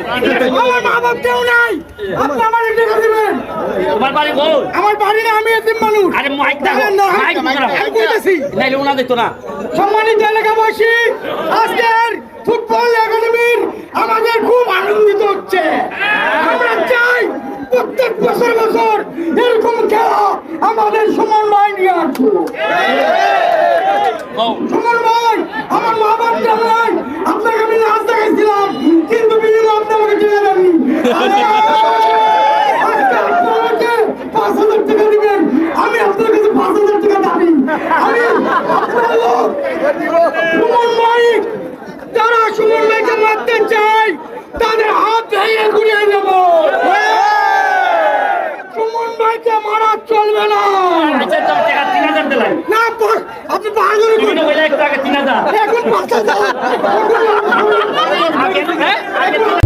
নাই, আমার মা বাপ কেউ নাই, আপনি আমার টাকা দিবেন। তোমার বাড়ি কই? আমার বাড়ি না, আমি এতিম মানুষ। আরে মাইক দাও, মাইক দাও। আমি কইতাছি, নাইলে ওনা দেখতো না। সম্মানিত এলাকাবাসী, আজকের ফুটবল একাডেমির আমাদের খুব আনন্দিত হচ্ছে। আমরা চাই প্রত্যেক বছর বছর এরকম খেলা আমাদের সুমন ভাই নিয়ে আসবো। সুমন ভাই, আমার মা বাপ কেউ নাই, আপনাকে আমি নাচ দেখাইছিলাম, কিন্তু বিনিময়ে আপনি আমাকে চিনে যাননি। আজকে আপনি আমাকে 5,000 টাকা দিবেন, আমি আপনার কাছে 5,000 টাকা দাবি। আমি আপনার লোক সুমন ভাই, যারা সুমন ভাইকে মারতে চায় তাদের হাত ভেঙে ঘুরিয়ে দেব। সুমন ভাইকে মারা চলবে না। আচ্ছা তোর টাকা 3000 দিলাই। না, আপনি পাগল তুমি তো বলে একটু আগে 3000। এখন 5,000। আগে 3000